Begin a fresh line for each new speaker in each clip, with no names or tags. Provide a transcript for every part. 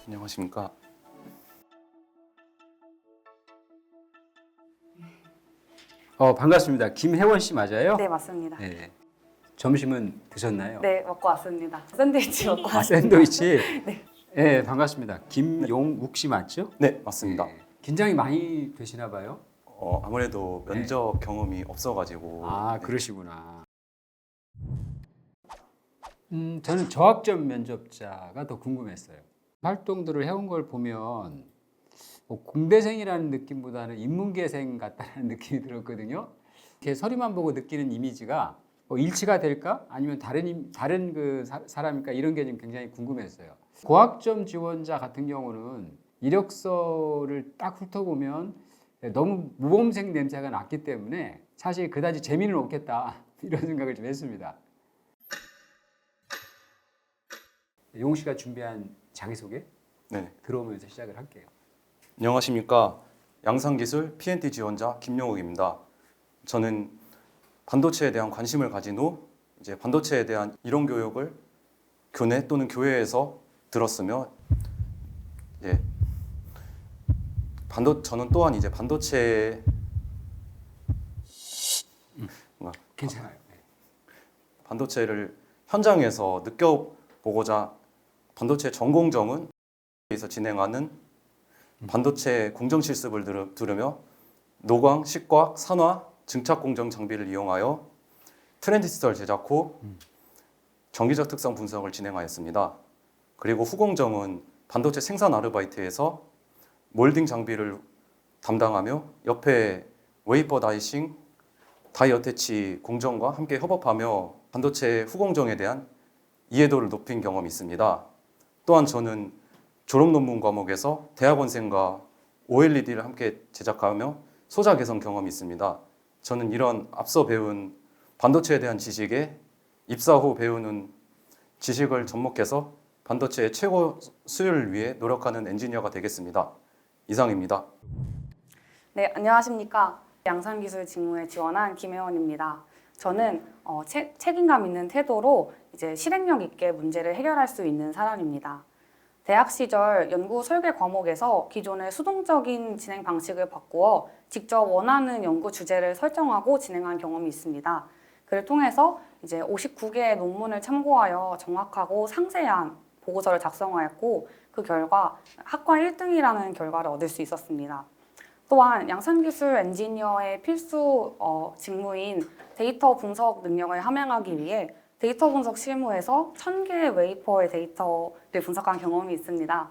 안녕하십니까.
반갑습니다. 김혜원 씨 맞아요?
네, 맞습니다.
네. 점심은 드셨나요?
네, 먹고 왔습니다. 샌드위치 먹고
아,
왔습니다.
샌드위치?
네.
네, 반갑습니다. 김용욱 씨 맞죠?
네, 맞습니다.
네. 긴장이 많이 되시나 봐요?
아무래도 면접 경험이 없어가지고.
아,
네.
그러시구나. 저는 저학점 면접자가 더 궁금했어요. 활동들을 해온 걸 보면 공대생이라는 느낌보다는 인문계생 같다는 느낌이 들었거든요. 이렇게 서류만 보고 느끼는 이미지가 일치가 될까? 아니면 다른 그 사람일까? 이런 게 좀 굉장히 궁금했어요. 고학점 지원자 같은 경우는 이력서를 딱 훑어보면 너무 모범생 냄새가 났기 때문에 사실 그다지 재미는 없겠다 이런 생각을 좀 했습니다. 용우 씨가 준비한 자기소개
네.
들어오면서 시작을 할게요.
안녕하십니까. 양산기술 PNT 지원자 김용욱입니다. 저는 반도체에 대한 관심을 가진 후 이제 반도체에 대한 이론 교육을 교내 또는 교회에서 들었으며, 저는 또한 이제
괜찮아요. 네.
반도체를 현장에서 느껴보고자 반도체 전공정은 에서 진행하는 반도체 공정 실습을 들으며 노광, 식과학, 산화, 증착 공정 장비를 이용하여 트랜지스터를 제작 후 전기적 특성 분석을 진행하였습니다. 그리고 후공정은 반도체 생산 아르바이트에서 몰딩 장비를 담당하며 옆에 웨이퍼 다이싱, 다이 어태치 공정과 함께 협업하며 반도체 후공정에 대한 이해도를 높인 경험이 있습니다. 또한 저는 졸업 논문 과목에서 대학원생과 OLED를 함께 제작하며 소자 개선 경험이 있습니다. 저는 이런 앞서 배운 반도체에 대한 지식에 입사 후 배우는 지식을 접목해서 반도체의 최고 수율을 위해 노력하는 엔지니어가 되겠습니다. 이상입니다.
네, 안녕하십니까. 양산기술 직무에 지원한 김혜원입니다. 저는 책임감 있는 태도로 이제 실행력 있게 문제를 해결할 수 있는 사람입니다. 대학 시절 연구 설계 과목에서 기존의 수동적인 진행 방식을 바꾸어 직접 원하는 연구 주제를 설정하고 진행한 경험이 있습니다. 그를 통해서 이제 59개의 논문을 참고하여 정확하고 상세한 보고서를 작성하였고 그 결과 학과 1등이라는 결과를 얻을 수 있었습니다. 또한 양산기술 엔지니어의 필수 직무인 데이터 분석 능력을 함양하기 위해 데이터 분석 실무에서 1000개의 웨이퍼의 데이터를 분석한 경험이 있습니다.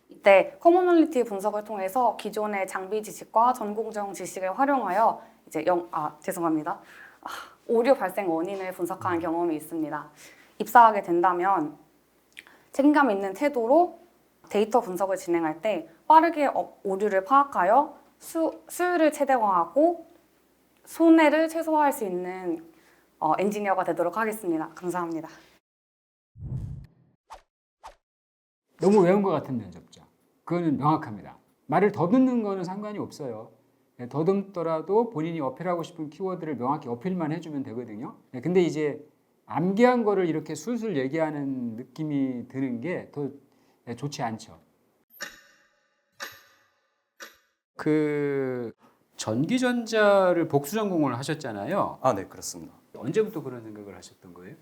이때 커머널리티 분석을 통해서 기존의 장비 지식과 전공정 지식을 활용하여 이제 오류 발생 원인을 분석한 경험이 있습니다. 입사하게 된다면 책임감 있는 태도로 데이터 분석을 진행할 때 빠르게 오류를 파악하여 수율을 최대화하고 손해를 최소화할 수 있는 엔지니어가 되도록 하겠습니다. 감사합니다.
너무 외운 것 같은 면접자. 그거는 명확합니다. 말을 더듬는 거는 상관이 없어요. 더듬더라도 본인이 어필하고 싶은 키워드를 명확히 어필만 해주면 되거든요. 근데 이제 암기한 거를 이렇게 술술 얘기하는 느낌이 드는 게 더 좋지 않죠. 그 전기전자를 복수 전공을 하셨잖아요.
네, 그렇습니다.
언제부터 그런 생각을 하셨던 거예요?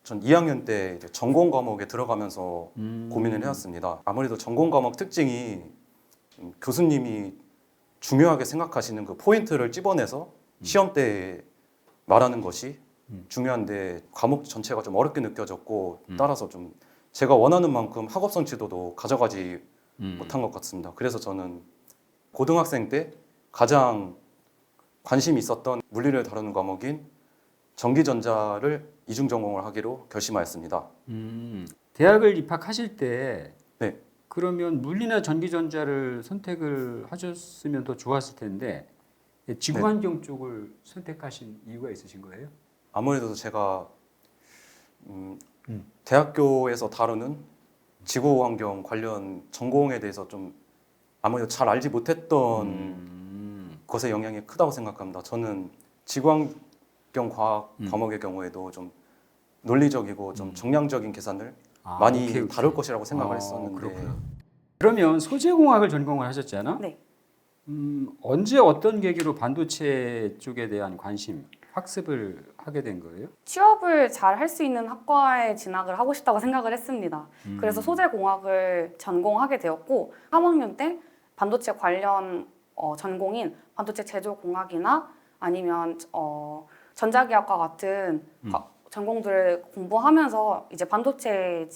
전 2학년 때 이제 전공 과목에 들어가면서 고민을 해왔습니다. 아무래도 전공 과목 특징이 교수님이 중요하게 생각하시는 그 포인트를 찝어내서 시험 때 말하는 것이 중요한데 과목 전체가 좀 어렵게 느껴졌고 따라서 좀 제가 원하는 만큼 학업성 지도도 가져가지 못한 것 같습니다. 그래서 저는 고등학생 때 가장 관심이 있었던 물리를 다루는 과목인 전기전자를 이중 전공을 하기로 결심하였습니다.
대학을 입학하실 때
네.
그러면 물리나 전기전자를 선택을 하셨으면 더 좋았을 텐데 지구환경 쪽을 선택하신 이유가 있으신 거예요?
아무래도 제가 대학교에서 다루는 지구환경 관련 전공에 대해서 좀 아무래도 잘 알지 못했던 것의 영향이 크다고 생각합니다. 저는 지구환경 과학 과목의 경우에도 좀 논리적이고 좀 정량적인 계산을 많이
오케이.
다를 것이라고 생각을 했었는데
그렇구나. 그러면 소재공학을 전공을 하셨잖아.
네.
언제 어떤 계기로 반도체 쪽에 대한 관심, 학습을 하게 된 거예요?
취업을 잘 할 수 있는 학과에 진학을 하고 싶다고 생각을 했습니다. 그래서 소재공학을 전공하게 되었고 3학년 때 반도체 관련 전공인 반도체 제조공학이나 아니면 전자기학과 같은 전공들을 공부하면서 이제 반도체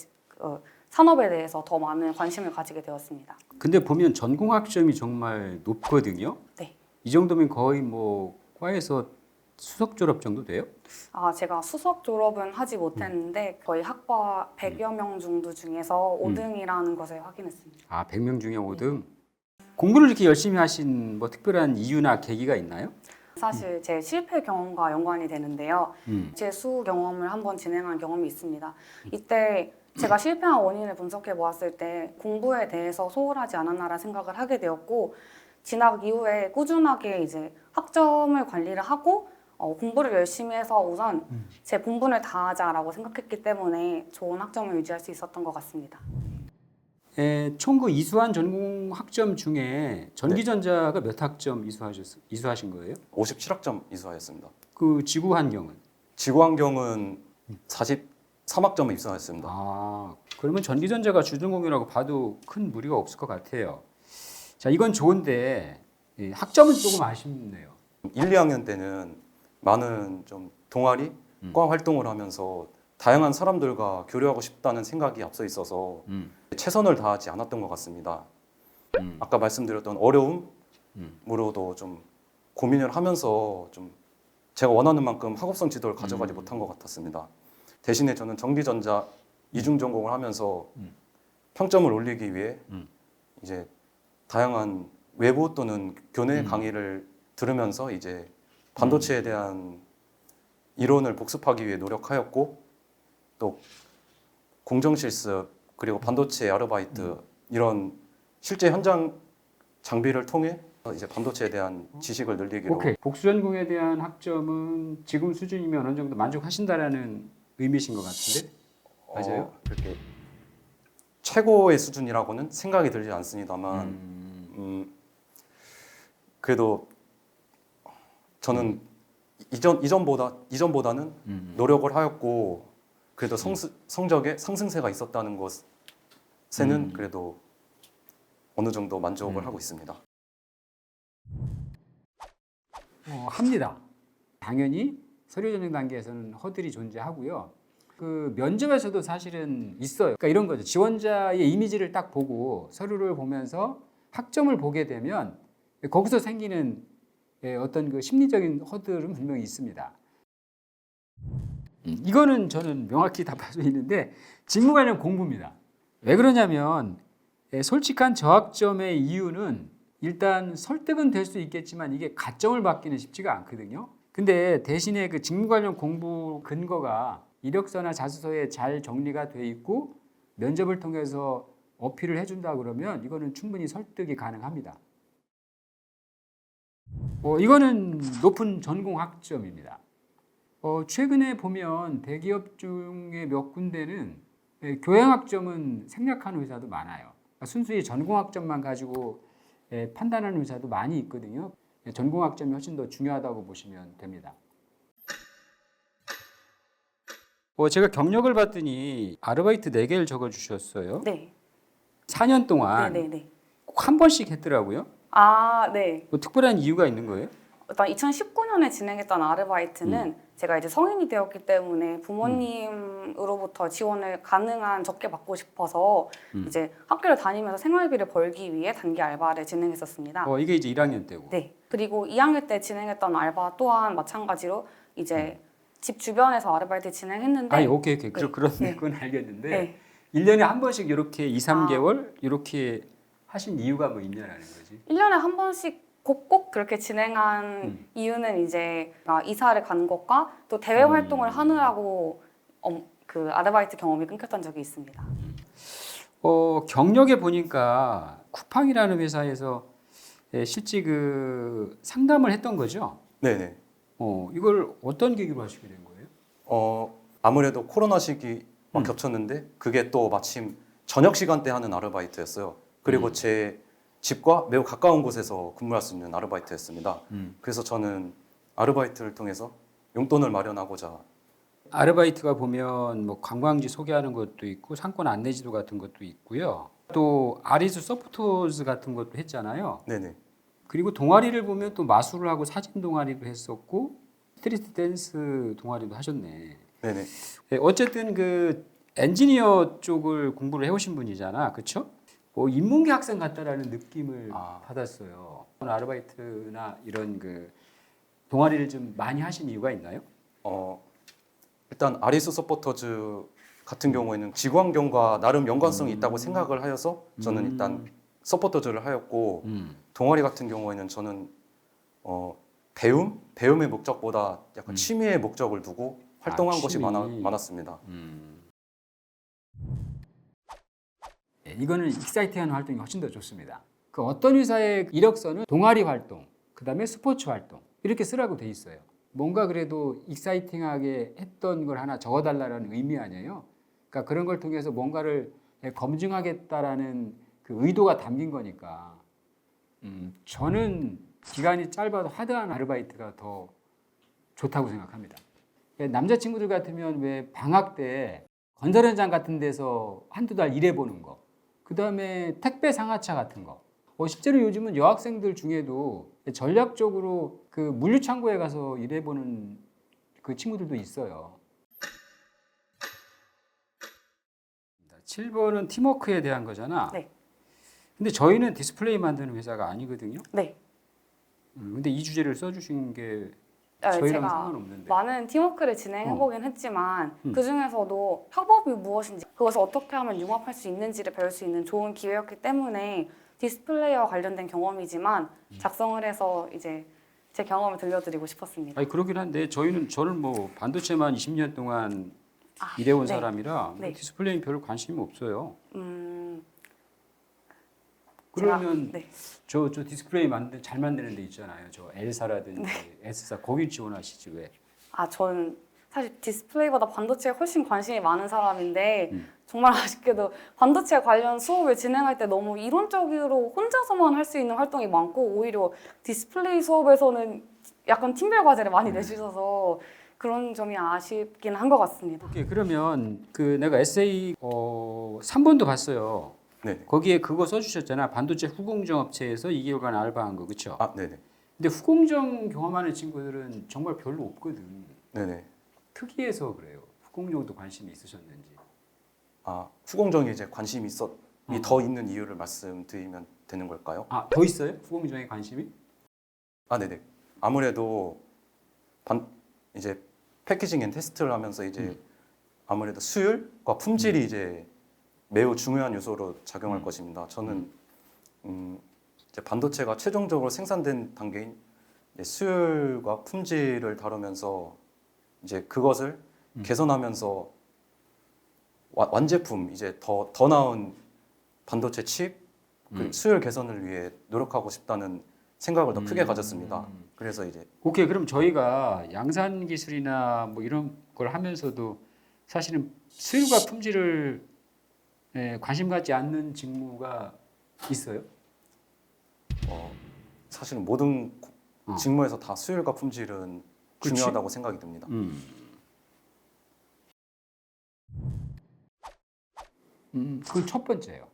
산업에 대해서 더 많은 관심을 가지게 되었습니다.
근데 보면 전공 학점이 정말 높거든요.
네.
이 정도면 거의 뭐 과에서 수석 졸업 정도 돼요?
제가 수석 졸업은 하지 못했는데 거의 학과 100여 명 정도 중에서 5등이라는 것을 확인했습니다.
100명 중에 5등. 공부를 이렇게 열심히 하신 뭐 특별한 이유나 계기가 있나요?
사실 제 실패 경험과 연관이 되는데요. 제 수 경험을 한번 진행한 경험이 있습니다. 이때 제가 실패한 원인을 분석해 보았을 때 공부에 대해서 소홀하지 않았나라는 생각을 하게 되었고 진학 이후에 꾸준하게 이제 학점을 관리를 하고 공부를 열심히 해서 우선 제 본분을 다하자라고 생각했기 때문에 좋은 학점을 유지할 수 있었던 것 같습니다.
총 그 이수한 전공 학점 중에 전기전자가 몇 학점 이수하신 거예요?
57학점 이수하였습니다.
그 지구 환경은?
지구환경은 43학점을 입사했습니다.
그러면 전기전자가 주전공이라고 봐도 큰 무리가 없을 것 같아요. 자, 이건 좋은데 학점은 조금 아쉽네요.
1, 2학년 때는 많은 좀 동아리, 과 활동을 하면서 다양한 사람들과 교류하고 싶다는 생각이 앞서 있어서 최선을 다하지 않았던 것 같습니다. 아까 말씀드렸던 어려움으로도 좀 고민을 하면서 좀 제가 원하는 만큼 학업성 지도를 가져가지 못한 것 같았습니다. 대신에 저는 전기전자 이중 전공을 하면서 평점을 올리기 위해 이제 다양한 외부 또는 교내 강의를 들으면서 이제 반도체에 대한 이론을 복습하기 위해 노력하였고 또 공정 실습 그리고 반도체 아르바이트 이런 실제 현장 장비를 통해 이제 반도체에 대한 지식을 늘리기로.
오케이. 복수전공에 대한 학점은 지금 수준이면 어느 정도 만족하신다라는 의미신 것 같은데 맞아요?
그렇게 최고의 수준이라고는 생각이 들지 않습니다만 그래도 저는 이전보다는 노력을 하였고 그래도 성적에 상승세가 있었다는 것에는 그래도 어느 정도 만족을 하고 있습니다.
합니다. 당연히 서류 전형 단계에서는 허들이 존재하고요. 그 면접에서도 사실은 있어요. 그러니까 이런 거죠. 지원자의 이미지를 딱 보고 서류를 보면서 학점을 보게 되면 거기서 생기는 어떤 그 심리적인 허들은 분명히 있습니다. 이거는 저는 명확히 답할 수 있는데 직무 관련 공부입니다. 왜 그러냐면 솔직한 저학점의 이유는 일단 설득은 될 수 있겠지만 이게 가점을 받기는 쉽지가 않거든요. 근데 대신에 그 직무 관련 공부 근거가 이력서나 자소서에 잘 정리가 돼 있고 면접을 통해서 어필을 해준다 그러면 이거는 충분히 설득이 가능합니다. 이거는 높은 전공 학점입니다. 최근에 보면 대기업 중에 몇 군데는 교양 학점은 생략하는 회사도 많아요. 그러니까 순수히 전공 학점만 가지고 판단하는 회사도 많이 있거든요. 전공 학점이 훨씬 더 중요하다고 보시면 됩니다. 제가 경력을 봤더니 아르바이트 4개를 적어주셨어요.
네.
4년 동안
네네네.
꼭 한 번씩 했더라고요.
네.
뭐 특별한 이유가 있는 거예요?
일단 2019년에 진행했던 아르바이트는 제가 이제 성인이 되었기 때문에 부모님으로부터 지원을 가능한 적게 받고 싶어서 이제 학교를 다니면서 생활비를 벌기 위해 단기 알바를 진행했었습니다.
이게 이제 1학년 때고.
네. 그리고 2학년 때 진행했던 알바 또한 마찬가지로 이제 집 주변에서 아르바이트 진행했는데
오케이.
네.
그건 알겠는데
네.
1년에 한 번씩 이렇게 2, 3개월 이렇게 하신 이유가 뭐 있냐라는 거지.
1년에 한 번씩 꼭 그렇게 진행한 이유는 이제 이사를 간 것과 또 대외 활동을 하느라고 그 아르바이트 경험이 끊겼던 적이 있습니다.
경력에 보니까 쿠팡이라는 회사에서 실제 그 상담을 했던 거죠.
네네.
이걸 어떤 계기로 하시게 된 거예요?
아무래도 코로나 시기 막 겹쳤는데 그게 또 마침 저녁 시간대 하는 아르바이트였어요. 그리고 제 집과 매우 가까운 곳에서 근무할 수 있는 아르바이트였습니다. 그래서 저는 아르바이트를 통해서 용돈을 마련하고자
아르바이트가 보면 뭐 관광지 소개하는 것도 있고 상권 안내지도 같은 것도 있고요. 또 아리수 서포터즈 같은 것도 했잖아요.
네네.
그리고 동아리를 보면 또 마술을 하고 사진 동아리도 했었고 스트리트 댄스 동아리도 하셨네.
네네.
네, 어쨌든 그 엔지니어 쪽을 공부를 해오신 분이잖아, 그렇죠? 뭐 인문계 학생 같다라는 느낌을 받았어요. 아르바이트나 이런 그 동아리를 좀 많이 하신 이유가 있나요?
일단 아리수 서포터즈 같은 경우에는 지구환경과 나름 연관성이 있다고 생각을 하여서 저는 일단 서포터즈를 하였고 동아리 같은 경우에는 저는 배움의 목적보다 약간 취미의 목적을 두고 활동한 것이
취미.
많았습니다.
네, 이거는 익사이팅한 활동이 훨씬 더 좋습니다. 그 어떤 회사의 이력서는 동아리 활동, 그 다음에 스포츠 활동 이렇게 쓰라고 돼 있어요. 뭔가 그래도 익사이팅하게 했던 걸 하나 적어달라는 의미 아니에요. 그러니까 그런 걸 통해서 뭔가를 검증하겠다라는 그 의도가 담긴 거니까. 저는 기간이 짧아도 하드한 아르바이트가 더 좋다고 생각합니다. 남자친구들 같으면 왜 방학 때 건설 현장 같은 데서 한두 달 일해보는 거, 그 다음에 택배 상하차 같은 거. 실제로 요즘은 여학생들 중에도 전략적으로 그 물류창고에 가서 일해보는 그 친구들도 있어요. 7번은 팀워크에 대한 거잖아.
네.
근데 저희는 디스플레이 만드는 회사가 아니거든요.
네.
근데 이 주제를 써주신 게
네,
저희랑
제가
상관없는데.
많은 팀워크를 진행해보긴 했지만 그 중에서도 협업이 무엇인지 그것을 어떻게 하면 융합할 수 있는지를 배울 수 있는 좋은 기회였기 때문에 디스플레이와 관련된 경험이지만 작성을 해서 이제 제 경험을 들려드리고 싶었습니다.
아니 그러긴 한데 저는 뭐 반도체만 20년 동안 일해온
네.
사람이라
네.
디스플레이는 별로 관심이 없어요.
제가,
그러면
네.
저 디스플레이 잘 만드는 데 있잖아요. 저 L사라든지 S사 거기 지원하시지 왜?
저는 사실 디스플레이보다 반도체에 훨씬 관심이 많은 사람인데 정말 아쉽게도 반도체 관련 수업을 진행할 때 너무 이론적으로 혼자서만 할 수 있는 활동이 많고 오히려 디스플레이 수업에서는 약간 팀별 과제를 많이 내주셔서 그런 점이 아쉽긴 한 것 같습니다.
오케이 그러면 그 내가 에세이 3번도 봤어요.
네.
거기에 그거 써주셨잖아. 반도체 후공정 업체에서 2개월간 알바한 거 그렇죠?
네네.
근데 후공정 경험하는 친구들은 정말 별로 없거든.
네네.
특이해서 그래요. 후공정도 관심이 있으셨는지.
후공정에 이제 관심이 더 있는 이유를 말씀드리면 되는 걸까요?
더 있어요? 후공정에 관심이?
네네. 아무래도 이제 패키징 앤 테스트를 하면서 이제 아무래도 수율과 품질이 이제 매우 중요한 요소로 작용할 것입니다. 저는 이제 반도체가 최종적으로 생산된 단계인 이제 수율과 품질을 다루면서 이제 그것을 개선하면서 완제품 이제 더 나은 반도체 칩 그 수율 개선을 위해 노력하고 싶다는 생각을 더 크게 가졌습니다. 그래서 이제
오케이 그럼 저희가 양산 기술이나 뭐 이런 걸 하면서도 사실은 수율과 품질을 관심 갖지 않는 직무가 있어요?
사실은 모든 직무에서 다 수율과 품질은
그치?
중요하다고 생각이 듭니다.
그건 첫 번째예요.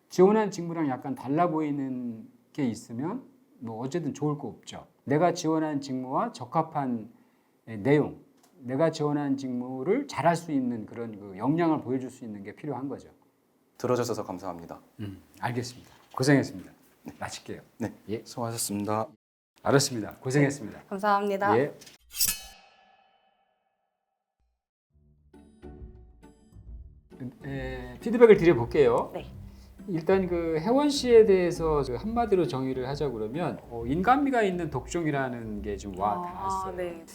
지원한 직무랑 약간 달라 보이는 게 있으면 뭐 어쨌든 좋을 거 없죠. 내가 지원한 직무와 적합한 내용, 내가 지원한 직무를 잘할 수 있는 그런 그 역량을 보여줄 수 있는 게 필요한 거죠.
들어주셔서 감사합니다.
알겠습니다. 고생했습니다. 마칠게요.
네,
예.
수고하셨습니다.
알았습니다. 고생했습니다.
감사합니다.
예. 피드백을 드려볼게요.
네.
일단 그 혜원 씨에 대해서 그 한마디로 정의를 하자 그러면 인간미가 있는 독종이라는 게 좀 와 닿았어요.
네.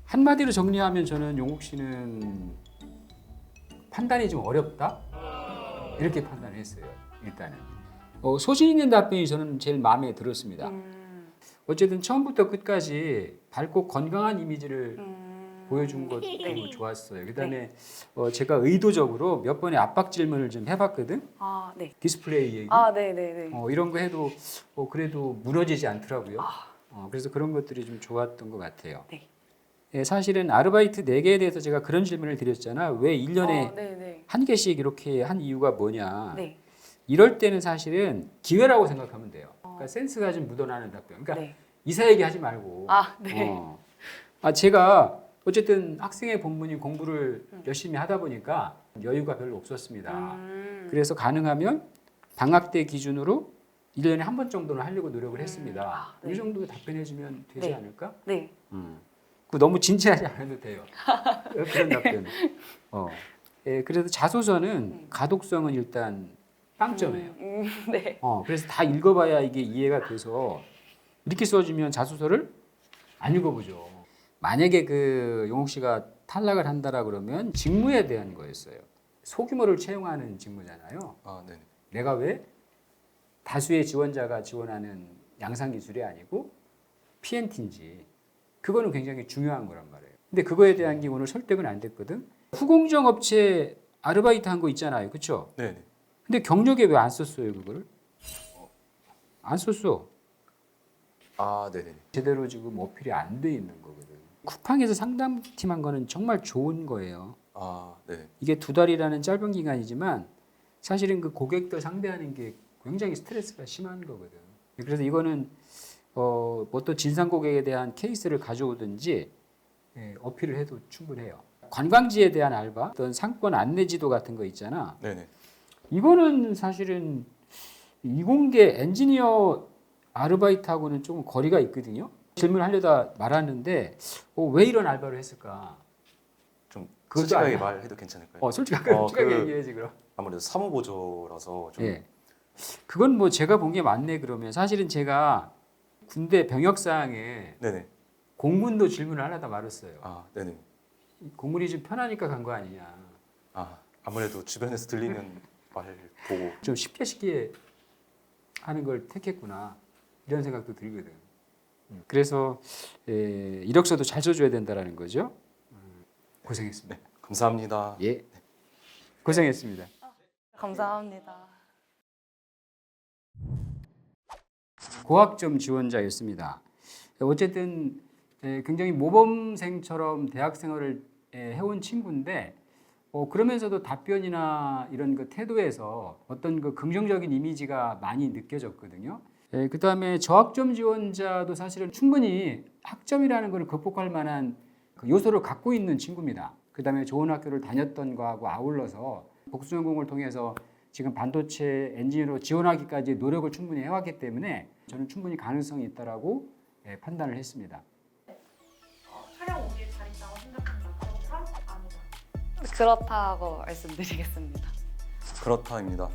한마디로 정리하면 저는 용욱 씨는 판단이 좀 어렵다 이렇게 판단을 했어요. 일단은 소신 있는 답변이 저는 제일 마음에 들었습니다. 어쨌든 처음부터 끝까지 밝고 건강한 이미지를 보여준 것도
네.
좋았어요. 그다음에 제가 의도적으로 몇 번의 압박 질문을 좀 해봤거든.
아, 네.
디스플레이 얘기.
아, 네, 네, 네.
이런 거 해도 그래도 무너지지 않더라고요. 그래서 그런 것들이 좀 좋았던 것 같아요.
네.
예, 사실은 아르바이트 4개에 대해서 제가 그런 질문을 드렸잖아. 왜 1년에
네, 네.
한 개씩 이렇게 한 이유가 뭐냐.
네.
이럴 때는 사실은 기회라고 생각하면 돼요. 그러니까 센스가 좀 묻어나는 답변. 그러니까
네.
이사 얘기하지 말고.
아, 네.
제가 어쨌든 학생의 본분인 공부를 열심히 하다 보니까 여유가 별로 없었습니다. 그래서 가능하면 방학 때 기준으로 1년에 한 번 정도는 하려고 노력을 했습니다.
네.
이 정도 답변해주면 되지
네.
않을까?
네.
그 너무 진지하지 않아도 돼요. 그런 답변. 예, 그래도 자소서는 가독성은 일단 빵점이에요.
네.
그래서 다 읽어봐야 이게 이해가 돼서 이렇게 써주면 자소서를 안 읽어보죠. 만약에 그 용욱 씨가 탈락을 한다라 그러면 직무에 대한 거였어요. 소규모를 채용하는 직무잖아요.
아, 네.
내가 왜 다수의 지원자가 지원하는 양산기술이 아니고 PNT인지 그거는 굉장히 중요한 거란 말이에요. 근데 그거에 대한 게 오늘 설득은 안 됐거든. 후공정 업체 아르바이트 한 거 있잖아요, 그렇죠?
네.
근데 경력에 왜 안 썼어요, 그거를? 안 썼어.
아, 네.
제대로 지금 어필이 안 돼 있는 거거든. 쿠팡에서 상담팀 한 거는 정말 좋은 거예요.
아, 네.
이게 2달이라는 짧은 기간이지만 사실은 그 고객들 상대하는 게 굉장히 스트레스가 심한 거거든. 그래서 이거는 뭐 또 진상 고객에 대한 케이스를 가져오든지 어필을 해도 충분해요. 관광지에 대한 알바, 어떤 상권 안내 지도 같은 거 있잖아.
네.
이거는 사실은 이공계 엔지니어 아르바이트하고는 조금 거리가 있거든요. 질문하려다 말았는데 왜 이런 알바를 했을까?
좀
그것도
솔직하게
아니야.
말해도 괜찮을까요?
솔직하게 얘기해야지 그럼.
아무래도 사무보조라서 좀
예. 그건 뭐 제가 본 게 맞네 그러면 사실은 제가 군대 병역사항에
네네.
공군도 질문을 하려다 말았어요.
아, 네네.
공군이 좀 편하니까 간 거 아니냐.
아, 아무래도 주변에서 들리는 말 보고
좀 쉽게 하는 걸 택했구나 이런 생각도 들거든. 그래서 이력서도 잘 써줘야 된다라는 거죠. 고생했습니다.
네, 감사합니다.
예, 고생했습니다.
감사합니다.
고학점 지원자였습니다. 어쨌든 굉장히 모범생처럼 대학 생활을 해온 친구인데 그러면서도 답변이나 이런 그 태도에서 어떤 그 긍정적인 이미지가 많이 느껴졌거든요. 그 다음에 저학점 지원자도 사실은 충분히 학점이라는 걸 극복할 만한 그 요소를 갖고 있는 친구입니다. 그 다음에 좋은 학교를 다녔던 거하고 아울러서 복수전공을 통해서 지금 반도체 엔지니어로 지원하기까지 노력을 충분히 해왔기 때문에 저는 충분히 가능성이 있다라고 판단을 했습니다.
촬영 오길 잘했다고 생각한다. 그렇다? 아니다.
그렇다고 말씀드리겠습니다.
그렇다입니다.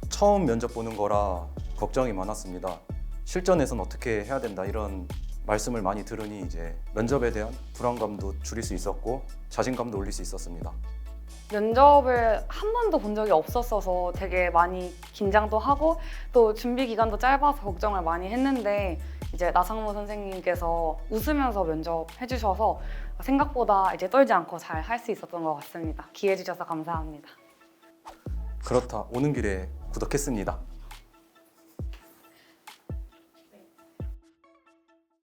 처음 면접 보는 거라 걱정이 많았습니다. 실전에선 어떻게 해야 된다 이런 말씀을 많이 들으니 이제 면접에 대한 불안감도 줄일 수 있었고 자신감도 올릴 수 있었습니다.
면접을 한 번도 본 적이 없었어서 되게 많이 긴장도 하고 또 준비 기간도 짧아서 걱정을 많이 했는데 이제 나상무 선생님께서 웃으면서 면접해 주셔서 생각보다 이제 떨지 않고 잘 할 수 있었던 것 같습니다. 기회 주셔서 감사합니다.
그렇다 오는 길에 구독했습니다.